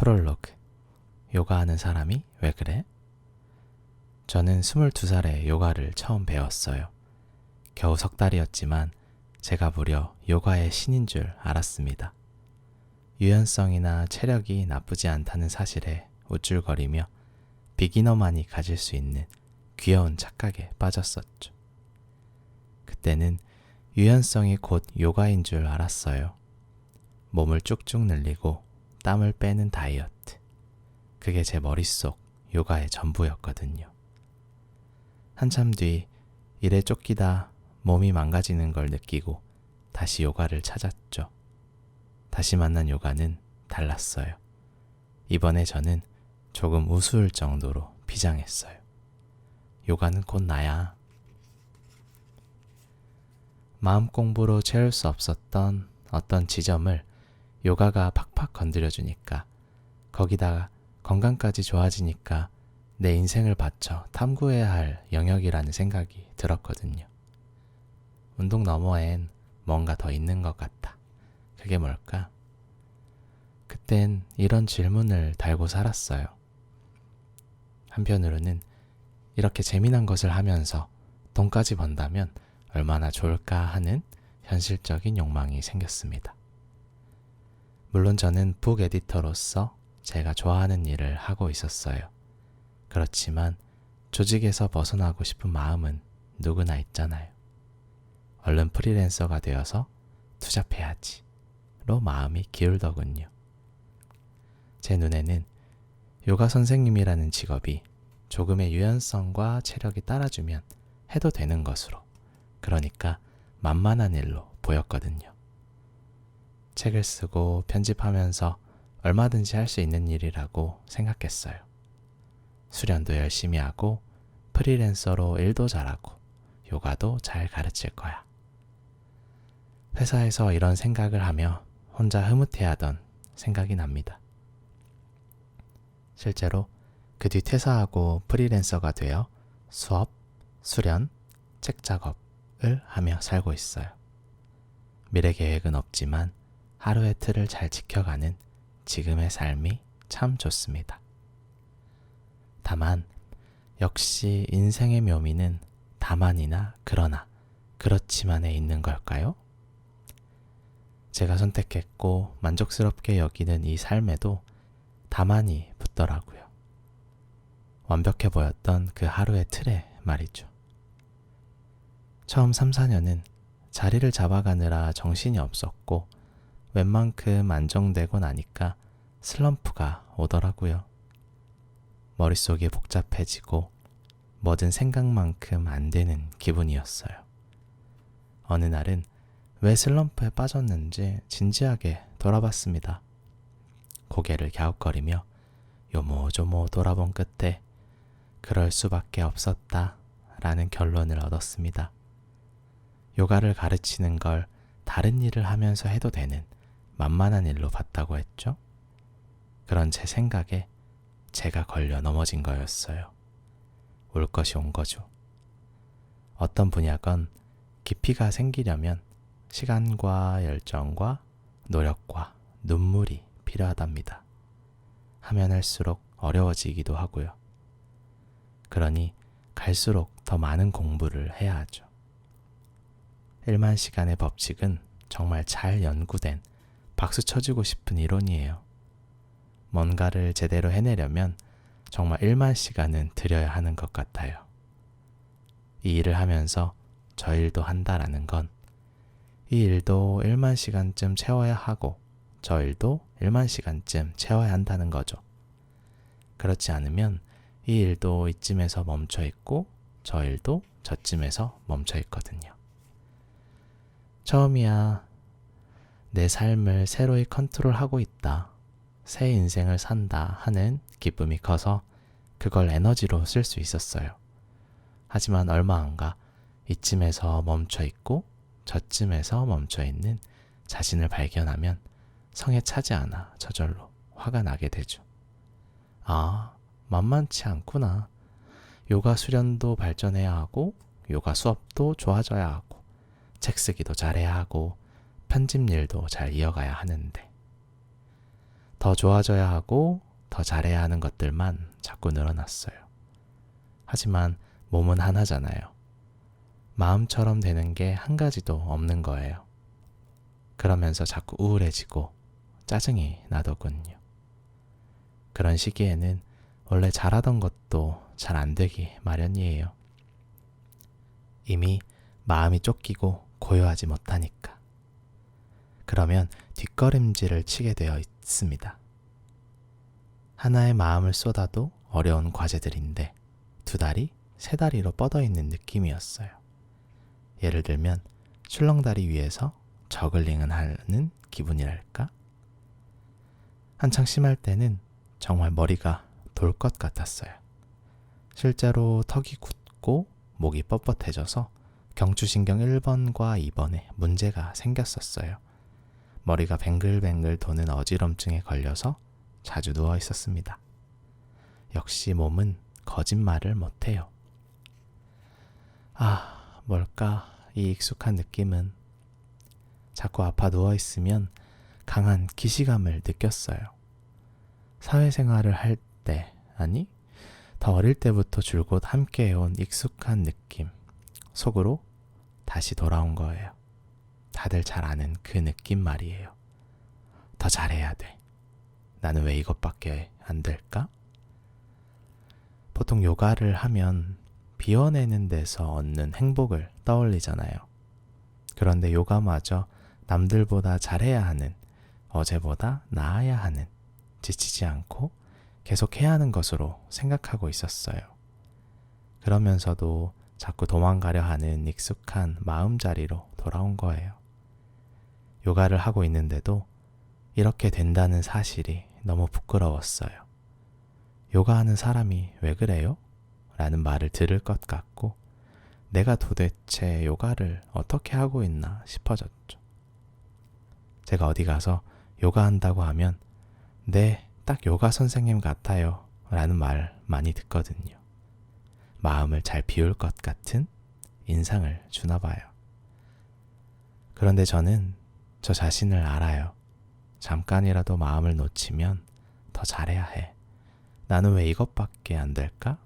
프롤로그. 요가하는 사람이 왜 그래? 저는 22살에 요가를 처음 배웠어요. 겨우 석 달이었지만 제가 무려 요가의 신인 줄 알았습니다. 유연성이나 체력이 나쁘지 않다는 사실에 우쭐거리며 비기너만이 가질 수 있는 귀여운 착각에 빠졌었죠. 그때는 유연성이 곧 요가인 줄 알았어요. 몸을 쭉쭉 늘리고 땀을 빼는 다이어트. 그게 제 머릿속 요가의 전부였거든요. 한참 뒤 일에 쫓기다 몸이 망가지는 걸 느끼고 다시 요가를 찾았죠. 다시 만난 요가는 달랐어요. 이번에 저는 조금 우스울 정도로 비장했어요. 요가는 곧 나야. 마음 공부로 채울 수 없었던 어떤 지점을 요가가 팍팍 건드려주니까, 거기다가 건강까지 좋아지니까 내 인생을 바쳐 탐구해야 할 영역이라는 생각이 들었거든요. 운동 너머엔 뭔가 더 있는 것 같다. 그게 뭘까? 그땐 이런 질문을 달고 살았어요. 한편으로는 이렇게 재미난 것을 하면서 돈까지 번다면 얼마나 좋을까 하는 현실적인 욕망이 생겼습니다. 물론 저는 북 에디터로서 제가 좋아하는 일을 하고 있었어요. 그렇지만 조직에서 벗어나고 싶은 마음은 누구나 있잖아요. 얼른 프리랜서가 되어서 투잡해야지 로 마음이 기울더군요. 제 눈에는 요가 선생님이라는 직업이 조금의 유연성과 체력이 따라주면 해도 되는 것으로, 그러니까 만만한 일로 보였거든요. 책을 쓰고 편집하면서 얼마든지 할 수 있는 일이라고 생각했어요. 수련도 열심히 하고 프리랜서로 일도 잘하고 요가도 잘 가르칠 거야. 회사에서 이런 생각을 하며 혼자 흐뭇해하던 생각이 납니다. 실제로 그 뒤 퇴사하고 프리랜서가 되어 수업, 수련, 책 작업을 하며 살고 있어요. 미래 계획은 없지만 하루의 틀을 잘 지켜가는 지금의 삶이 참 좋습니다. 다만 역시 인생의 묘미는 다만이나 그러나 그렇지만에 있는 걸까요? 제가 선택했고 만족스럽게 여기는 이 삶에도 다만이 붙더라고요. 완벽해 보였던 그 하루의 틀에 말이죠. 처음 3-4년은 자리를 잡아가느라 정신이 없었고 웬만큼 안정되고 나니까 슬럼프가 오더라고요. 머릿속이 복잡해지고 뭐든 생각만큼 안 되는 기분이었어요. 어느 날은 왜 슬럼프에 빠졌는지 진지하게 돌아봤습니다. 고개를 갸웃거리며 요모조모 돌아본 끝에 그럴 수밖에 없었다 라는 결론을 얻었습니다. 요가를 가르치는 걸 다른 일을 하면서 해도 되는 만만한 일로 봤다고 했죠. 그런 제 생각에 제가 걸려 넘어진 거였어요. 올 것이 온 거죠. 어떤 분야건 깊이가 생기려면 시간과 열정과 노력과 눈물이 필요하답니다. 하면 할수록 어려워지기도 하고요. 그러니 갈수록 더 많은 공부를 해야 하죠. 1만 시간의 법칙은 정말 잘 연구된 박수 쳐주고 싶은 이론이에요. 뭔가를 제대로 해내려면 정말 1만 시간은 들여야 하는 것 같아요. 이 일을 하면서 저 일도 한다라는 건 이 일도 1만 시간쯤 채워야 하고 저 일도 1만 시간쯤 채워야 한다는 거죠. 그렇지 않으면 이 일도 이쯤에서 멈춰 있고 저 일도 저쯤에서 멈춰 있거든요. 처음이야 내 삶을 새로이 컨트롤하고 있다, 새 인생을 산다 하는 기쁨이 커서 그걸 에너지로 쓸 수 있었어요. 하지만 얼마 안 가 이쯤에서 멈춰 있고 저쯤에서 멈춰 있는 자신을 발견하면 성에 차지 않아 저절로 화가 나게 되죠. 아, 만만치 않구나. 요가 수련도 발전해야 하고 요가 수업도 좋아져야 하고 책 쓰기도 잘해야 하고 편집 일도 잘 이어가야 하는데 더 좋아져야 하고 더 잘해야 하는 것들만 자꾸 늘어났어요. 하지만 몸은 하나잖아요. 마음처럼 되는 게 한 가지도 없는 거예요. 그러면서 자꾸 우울해지고 짜증이 나더군요. 그런 시기에는 원래 잘하던 것도 잘 안 되기 마련이에요. 이미 마음이 쫓기고 고요하지 못하니까. 그러면 뒷걸음질을 치게 되어 있습니다. 하나의 마음을 쏟아도 어려운 과제들인데 2다리, 3다리로 뻗어있는 느낌이었어요. 예를 들면 출렁다리 위에서 저글링을 하는 기분이랄까? 한창 심할 때는 정말 머리가 돌 것 같았어요. 실제로 턱이 굳고 목이 뻣뻣해져서 경추신경 1번과 2번에 문제가 생겼었어요. 머리가 뱅글뱅글 도는 어지럼증에 걸려서 자주 누워 있었습니다. 역시 몸은 거짓말을 못해요. 뭘까 이 익숙한 느낌은. 자꾸 아파 누워 있으면 강한 기시감을 느꼈어요. 사회생활을 할 때, 아니 더 어릴 때부터 줄곧 함께해온 익숙한 느낌, 속으로 다시 돌아온 거예요. 다들 잘 아는 그 느낌 말이에요. 더 잘해야 돼. 나는 왜 이것밖에 안 될까? 보통 요가를 하면 비워내는 데서 얻는 행복을 떠올리잖아요. 그런데 요가마저 남들보다 잘해야 하는, 어제보다 나아야 하는, 지치지 않고 계속 해야 하는 것으로 생각하고 있었어요. 그러면서도 자꾸 도망가려 하는 익숙한 마음자리로 돌아온 거예요. 요가를 하고 있는데도 이렇게 된다는 사실이 너무 부끄러웠어요. 요가하는 사람이 왜 그래요? 라는 말을 들을 것 같고 내가 도대체 요가를 어떻게 하고 있나 싶어졌죠. 제가 어디 가서 요가한다고 하면 네, 딱 요가 선생님 같아요 라는 말 많이 듣거든요. 마음을 잘 비울 것 같은 인상을 주나 봐요. 그런데 저는 저 자신을 알아요. 잠깐이라도 마음을 놓치면 더 잘해야 해. 나는 왜 이것밖에 안 될까?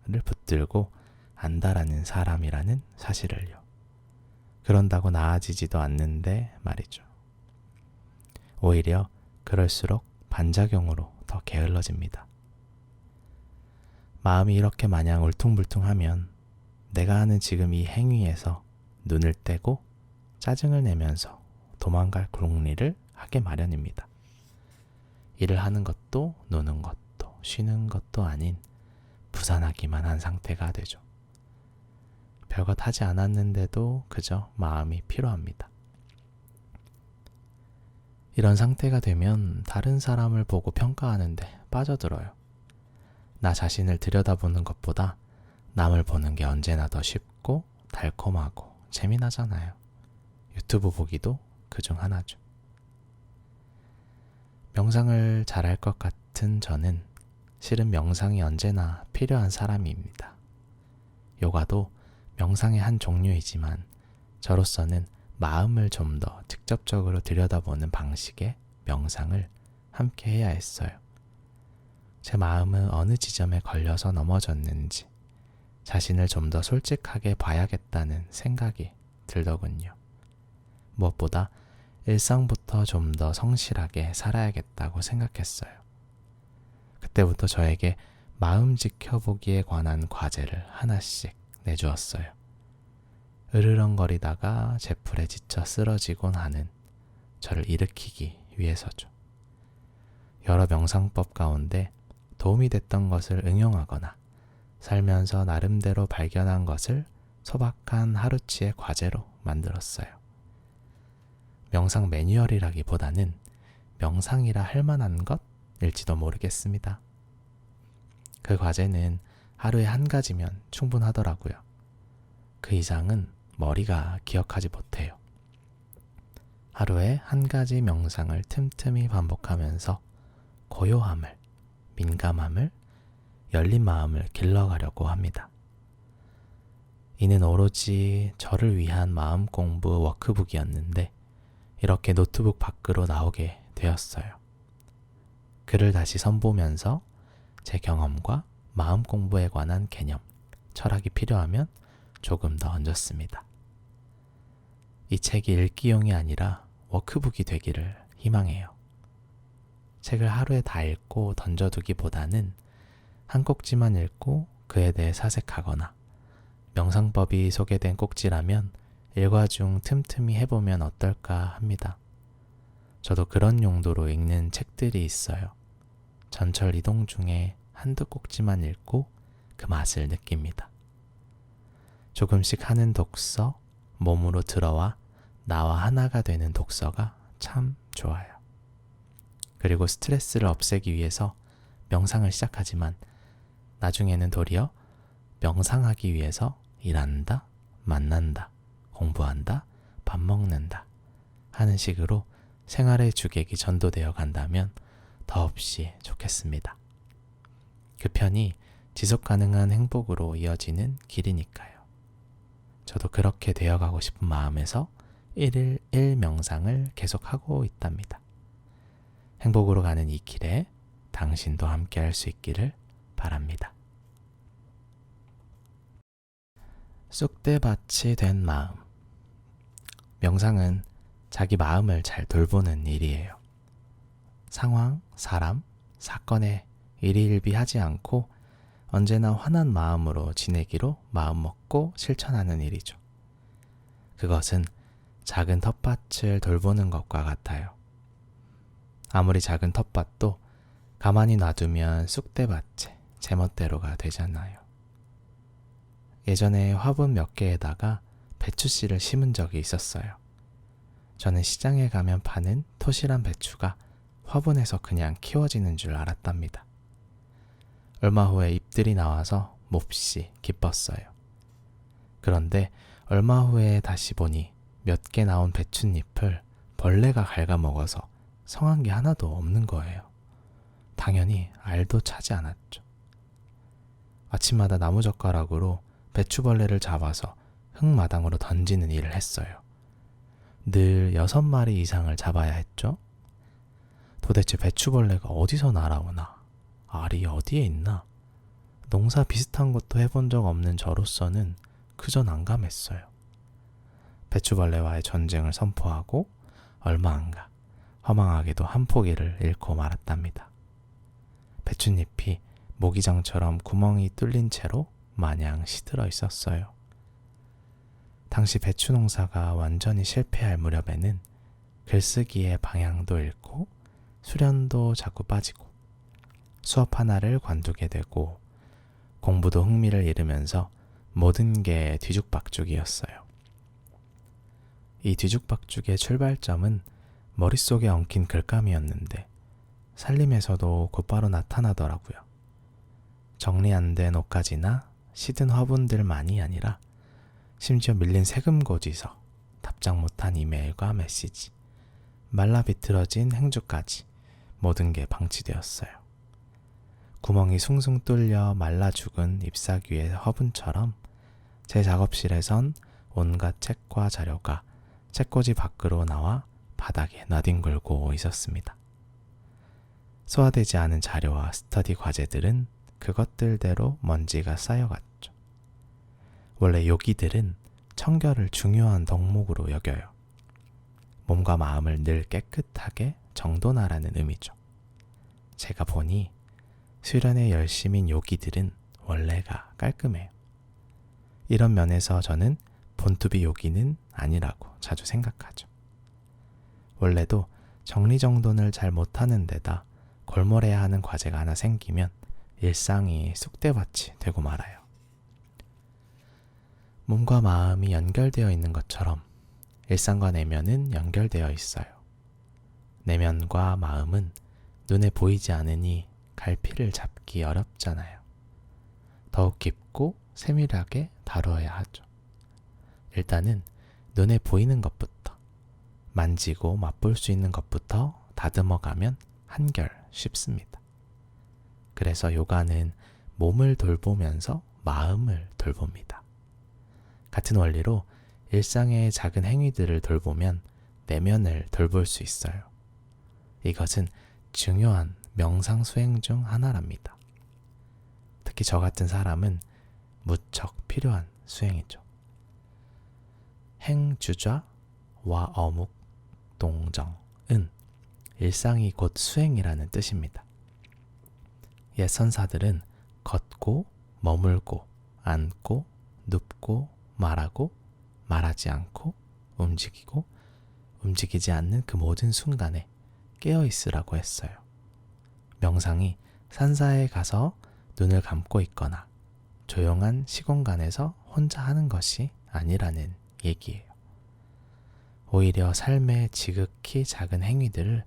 를 붙들고 안다라는 사람이라는 사실을요. 그런다고 나아지지도 않는데 말이죠. 오히려 그럴수록 반작용으로 더 게을러집니다. 마음이 이렇게 마냥 울퉁불퉁하면 내가 하는 지금 이 행위에서 눈을 떼고 짜증을 내면서 도망갈 궁리를 하게 마련입니다. 일을 하는 것도 노는 것도 쉬는 것도 아닌 부산하기만 한 상태가 되죠. 별것 하지 않았는데도 그저 마음이 피로합니다. 이런 상태가 되면 다른 사람을 보고 평가하는데 빠져들어요. 나 자신을 들여다보는 것보다 남을 보는 게 언제나 더 쉽고 달콤하고 재미나잖아요. 유튜브 보기도 그중 하나죠. 명상을 잘할 것 같은 저는 실은 명상이 언제나 필요한 사람입니다. 요가도 명상의 한 종류이지만 저로서는 마음을 좀 더 직접적으로 들여다보는 방식의 명상을 함께 해야 했어요. 제 마음은 어느 지점에 걸려서 넘어졌는지 자신을 좀 더 솔직하게 봐야겠다는 생각이 들더군요. 무엇보다 일상부터 좀 더 성실하게 살아야겠다고 생각했어요. 그때부터 저에게 마음 지켜보기에 관한 과제를 하나씩 내주었어요. 으르렁거리다가 제풀에 지쳐 쓰러지곤 하는 저를 일으키기 위해서죠. 여러 명상법 가운데 도움이 됐던 것을 응용하거나 살면서 나름대로 발견한 것을 소박한 하루치의 과제로 만들었어요. 명상 매뉴얼이라기보다는 명상이라 할 만한 것일지도 모르겠습니다. 그 과제는 하루에 한 가지면 충분하더라고요. 그 이상은 머리가 기억하지 못해요. 하루에 한 가지 명상을 틈틈이 반복하면서 고요함을, 민감함을, 열린 마음을 길러가려고 합니다. 이는 오로지 저를 위한 마음 공부 워크북이었는데 이렇게 노트북 밖으로 나오게 되었어요. 글을 다시 선보면서 제 경험과 마음 공부에 관한 개념, 철학이 필요하면 조금 더 얹었습니다. 이 책이 읽기용이 아니라 워크북이 되기를 희망해요. 책을 하루에 다 읽고 던져두기보다는 한 꼭지만 읽고 그에 대해 사색하거나 명상법이 소개된 꼭지라면 일과 중 틈틈이 해보면 어떨까 합니다. 저도 그런 용도로 읽는 책들이 있어요. 전철 이동 중에 한두 꼭지만 읽고 그 맛을 느낍니다. 조금씩 하는 독서, 몸으로 들어와 나와 하나가 되는 독서가 참 좋아요. 그리고 스트레스를 없애기 위해서 명상을 시작하지만 나중에는 도리어 명상하기 위해서 일한다, 만난다, 공부한다, 밥 먹는다 하는 식으로 생활의 주객이 전도되어 간다면 더없이 좋겠습니다. 그 편이 지속 가능한 행복으로 이어지는 길이니까요. 저도 그렇게 되어가고 싶은 마음에서 1일 1 명상을 계속하고 있답니다. 행복으로 가는 이 길에 당신도 함께 할 수 있기를 바랍니다. 쑥대밭이 된 마음. 명상은 자기 마음을 잘 돌보는 일이에요. 상황, 사람, 사건에 일희일비하지 않고 언제나 환한 마음으로 지내기로 마음먹고 실천하는 일이죠. 그것은 작은 텃밭을 돌보는 것과 같아요. 아무리 작은 텃밭도 가만히 놔두면 쑥대밭에 제멋대로가 되잖아요. 예전에 화분 몇 개에다가 배추씨를 심은 적이 있었어요. 저는 시장에 가면 파는 토실한 배추가 화분에서 그냥 키워지는 줄 알았답니다. 얼마 후에 잎들이 나와서 몹시 기뻤어요. 그런데 얼마 후에 다시 보니 몇 개 나온 배춧잎을 벌레가 갉아먹어서 성한 게 하나도 없는 거예요. 당연히 알도 차지 않았죠. 아침마다 나무젓가락으로 배추벌레를 잡아서 흙마당으로 던지는 일을 했어요. 늘 6마리 이상을 잡아야 했죠. 도대체 배추벌레가 어디서 날아오나? 알이 어디에 있나? 농사 비슷한 것도 해본 적 없는 저로서는 그저 난감했어요. 배추벌레와의 전쟁을 선포하고 얼마 안가 허망하게도 한 포기를 잃고 말았답니다. 배춧잎이 모기장처럼 구멍이 뚫린 채로 마냥 시들어 있었어요. 당시 배추 농사가 완전히 실패할 무렵에는 글쓰기의 방향도 잃고 수련도 자꾸 빠지고 수업 하나를 관두게 되고 공부도 흥미를 잃으면서 모든 게 뒤죽박죽이었어요. 이 뒤죽박죽의 출발점은 머릿속에 엉킨 글감이었는데 살림에서도 곧바로 나타나더라고요. 정리 안 된 옷가지나 시든 화분들만이 아니라 심지어 밀린 세금고지서, 답장 못한 이메일과 메시지, 말라 비틀어진 행주까지 모든 게 방치되었어요. 구멍이 숭숭 뚫려 말라 죽은 잎사귀의 화분처럼 제 작업실에선 온갖 책과 자료가 책꽂이 밖으로 나와 바닥에 나뒹굴고 있었습니다. 소화되지 않은 자료와 스터디 과제들은 그것들대로 먼지가 쌓여갔죠. 원래 요기들은 청결을 중요한 덕목으로 여겨요. 몸과 마음을 늘 깨끗하게 정돈하라는 의미죠. 제가 보니 수련의 열심인 요기들은 원래가 깔끔해요. 이런 면에서 저는 본투비 요기는 아니라고 자주 생각하죠. 원래도 정리정돈을 잘 못하는 데다 골몰해야 하는 과제가 하나 생기면 일상이 쑥대밭이 되고 말아요. 몸과 마음이 연결되어 있는 것처럼 일상과 내면은 연결되어 있어요. 내면과 마음은 눈에 보이지 않으니 갈피를 잡기 어렵잖아요. 더욱 깊고 세밀하게 다루어야 하죠. 일단은 눈에 보이는 것부터, 만지고 맛볼 수 있는 것부터 다듬어가면 한결 쉽습니다. 그래서 요가는 몸을 돌보면서 마음을 돌봅니다. 같은 원리로 일상의 작은 행위들을 돌보면 내면을 돌볼 수 있어요. 이것은 중요한 명상 수행 중 하나랍니다. 특히 저 같은 사람은 무척 필요한 수행이죠. 행주좌와 어묵 동정은 일상이 곧 수행이라는 뜻입니다. 옛 선사들은 걷고 머물고 앉고 눕고 말하고 말하지 않고 움직이고 움직이지 않는 그 모든 순간에 깨어있으라고 했어요. 명상이 산사에 가서 눈을 감고 있거나 조용한 시공간에서 혼자 하는 것이 아니라는 얘기예요. 오히려 삶의 지극히 작은 행위들을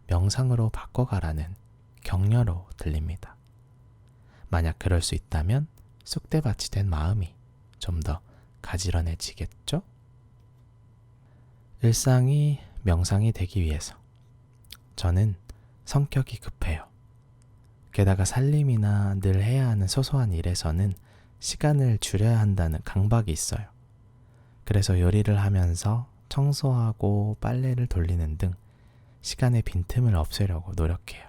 명상으로 바꿔가라는 격려로 들립니다. 만약 그럴 수 있다면 쑥대밭이 된 마음이 좀 더 가지런해지겠죠? 일상이 명상이 되기 위해서 저는 성격이 급해요. 게다가 살림이나 늘 해야 하는 소소한 일에서는 시간을 줄여야 한다는 강박이 있어요. 그래서 요리를 하면서 청소하고 빨래를 돌리는 등 시간의 빈틈을 없애려고 노력해요.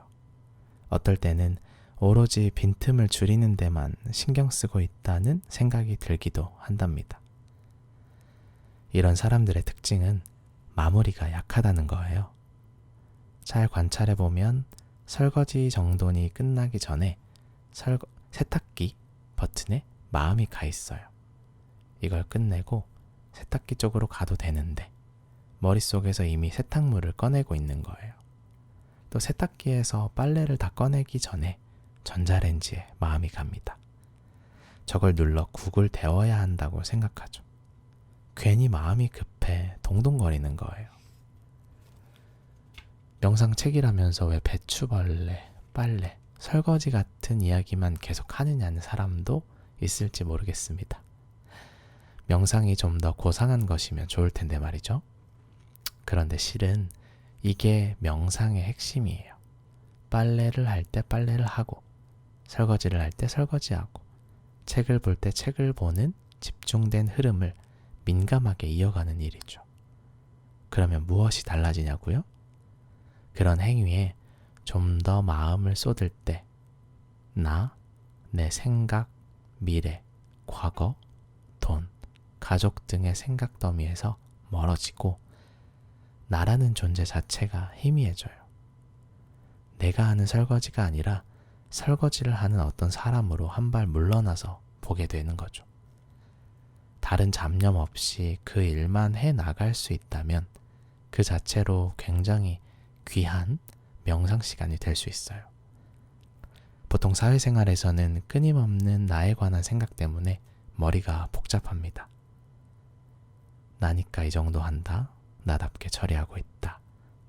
어떨 때는 오로지 빈틈을 줄이는 데만 신경 쓰고 있다는 생각이 들기도 한답니다. 이런 사람들의 특징은 마무리가 약하다는 거예요. 잘 관찰해보면 설거지 정돈이 끝나기 전에 세탁기 버튼에 마음이 가 있어요. 이걸 끝내고 세탁기 쪽으로 가도 되는데 머릿속에서 이미 세탁물을 꺼내고 있는 거예요. 또 세탁기에서 빨래를 다 꺼내기 전에 전자레인지에 마음이 갑니다. 저걸 눌러 국을 데워야 한다고 생각하죠. 괜히 마음이 급해 동동거리는 거예요. 명상책이라면서 왜 배추벌레, 빨래, 설거지 같은 이야기만 계속 하느냐는 사람도 있을지 모르겠습니다. 명상이 좀 더 고상한 것이면 좋을 텐데 말이죠. 그런데 실은 이게 명상의 핵심이에요. 빨래를 할 때 빨래를 하고, 설거지를 할 때 설거지하고, 책을 볼 때 책을 보는 집중된 흐름을 민감하게 이어가는 일이죠. 그러면 무엇이 달라지냐고요? 그런 행위에 좀 더 마음을 쏟을 때 나, 내 생각, 미래, 과거, 돈, 가족 등의 생각 더미에서 멀어지고 나라는 존재 자체가 희미해져요. 내가 하는 설거지가 아니라 설거지를 하는 어떤 사람으로 한 발 물러나서 보게 되는 거죠. 다른 잡념 없이 그 일만 해 나갈 수 있다면 그 자체로 굉장히 귀한 명상 시간이 될 수 있어요. 보통 사회생활에서는 끊임없는 나에 관한 생각 때문에 머리가 복잡합니다. 나니까 이 정도 한다. 나답게 처리하고 있다.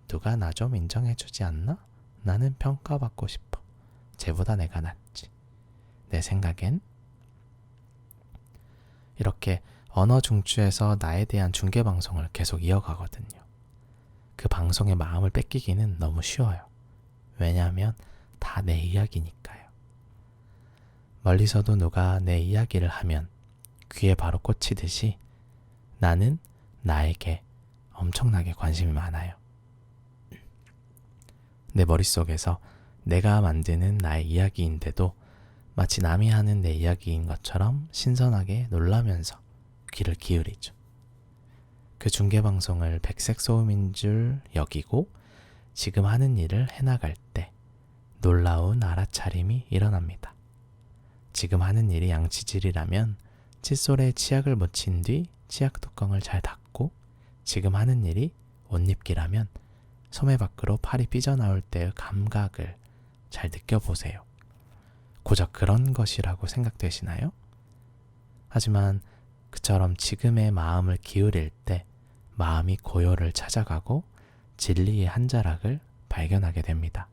누가 나 좀 인정해주지 않나? 나는 평가받고 싶어. 쟤보다 내가 낫지. 내 생각엔 이렇게 언어 중추에서 나에 대한 중계방송을 계속 이어가거든요. 그 방송의 마음을 뺏기기는 너무 쉬워요. 왜냐하면 다 내 이야기니까요. 멀리서도 누가 내 이야기를 하면 귀에 바로 꽂히듯이 나는 나에게 엄청나게 관심이 많아요. 내 머릿속에서 내가 만드는 나의 이야기인데도 마치 남이 하는 내 이야기인 것처럼 신선하게 놀라면서 귀를 기울이죠. 그 중계방송을 백색 소음인 줄 여기고 지금 하는 일을 해나갈 때 놀라운 알아차림이 일어납니다. 지금 하는 일이 양치질이라면 칫솔에 치약을 묻힌 뒤 치약 뚜껑을 잘 닫고, 지금 하는 일이 옷 입기라면 소매 밖으로 팔이 삐져나올 때의 감각을 잘 느껴보세요. 고작 그런 것이라고 생각되시나요? 하지만 그처럼 지금의 마음을 기울일 때 마음이 고요를 찾아가고 진리의 한 자락을 발견하게 됩니다.